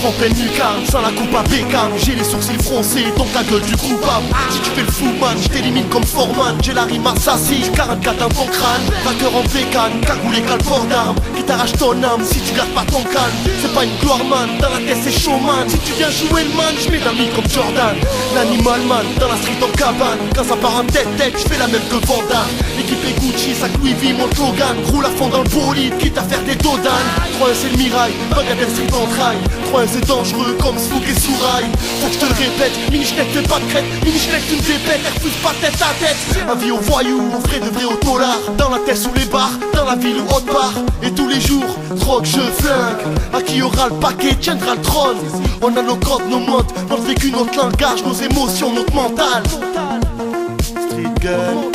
En pleine lucarne, sans la coupe à bécane. J'ai les sourcils froncés, donc la gueule du coupable. Si tu fais le fou man, je t'élimine comme Foreman. J'ai la rime assassine, 44 dans ton crâne. Vainqueur en bécane, cagoulé qu'à le port d'armes. Qui t'arrache ton âme si tu gardes pas ton calme. C'est pas une gloire man, dans la tête c'est showman. Si tu viens jouer le man, je mets la comme Jordan. L'animal man, dans la street en cabane. Quand ça part en tête-tête, je fais la même que Vanda. Équipé Gucci, sac Louis V, mon slogan. Roule à fond dans le bolide, quitte à faire des dodanes. 3-1 c'est le mirail, Bagadelle street en trail. 3-1 c'est dangereux comme Swook et Souraï. Faut que je te le répète, Mini-Schneck fais pas de crête. Mini-Schneck tu me dépètes, elle refuse pas tête à tête. Un vie au voyou, au frais de vrai au dollar. Dans la tête sous les bars, dans la ville ou autre part. Et tous les jours, drogue, je flingue. À qui aura le paquet, tiendra le trône. On a nos codes, nos modes, notre vécu, notre langage, nos émotions, notre mental. Street gun.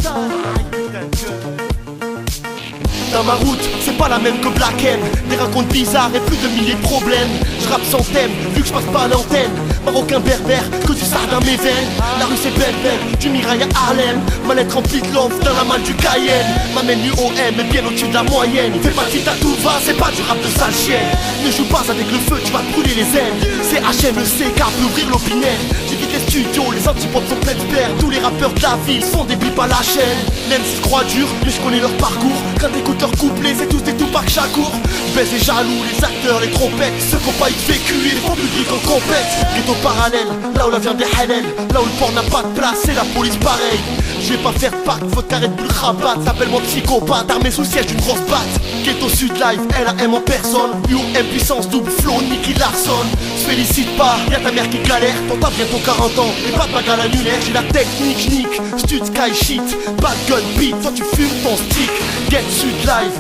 Dans ma route, c'est pas la même que Black M. Des racontes bizarres et plus de milliers de problèmes. Je rappe sans thème, vu que je passe pas à l'antenne. Marocain berbère, que du sard dans mes veines. La rue c'est belle, du Mirail à Harlem. Ma lettre remplie de love dans la malle du Cayenne. M'amène UOM est bien au-dessus de la moyenne. Fais pas de fit à tout va, c'est pas du rap de sale chienne. Ne joue pas avec le feu, tu vas te brûler les ailes. C'est HMEC, car peut ouvrir l'opinel. J'évite les studios, les antipodes sont pleins de pères. Tous les rappeurs de la ville font des bips à la chaîne. Même si je crois dur, mais je connais leur parcours. Quand t'écoutes leurs couplets, c'est tous des Tupac Shakur. Baise et jaloux, les acteurs, les trompettes. Ceux qui ont pas eu de vécu et les fonds publics en compète. Ghetto parallèle, là où la viande est halal. Là où le porc n'a pas de place, c'est la police pareil. Je vais pas faire pack, votre carré de boule rabat. S'appelle mon psychopathe, armé sous siège d'une grosse batte. Ghetto Sud Life, LAM en personne. UM puissance double flow, Nicky Larson. Se félicite pas, y'a ta mère qui galère. Ton t'as bientôt 40 ans, et pas de bagarre annulaire. J'ai la technique, j'nique, stud sky shit. Bad gun beat, toi tu fumes ton stick. Get Sud Life,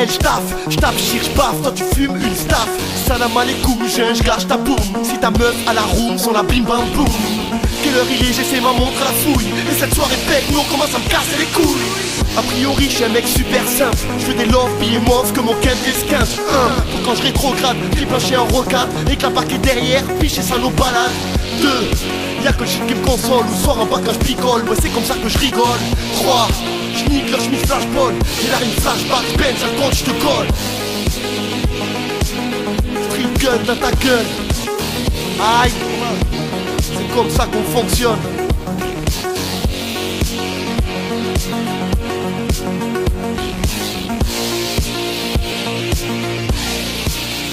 j'tape, chire, j'baffe. Toi tu fumes une staff. Salam alaikum, j'gâche ta boum. Si ta meuf à la room, son la bim bam boum. Quelle heure il est, j'essaie ma montre à la fouille. Et cette soirée pète, nous on commence à me casser les couilles. A priori, j'suis un mec super simple. J'fais des love, billets mauves que mon Ken Desquinte. Pour quand je rétrograde, triple un chien en rocade. Et que la barque est derrière, piché ça nos balades. 2, y'a que le shit qui me console. Ou soir en bas quand j'picole, ouais c'est comme ça que je rigole. 3, j'nique leur chemise flashball. J'ai la rime flashback, Ben, ça compte, j'te colle. Street gun dans ta gueule. Aïe, c'est comme ça qu'on fonctionne.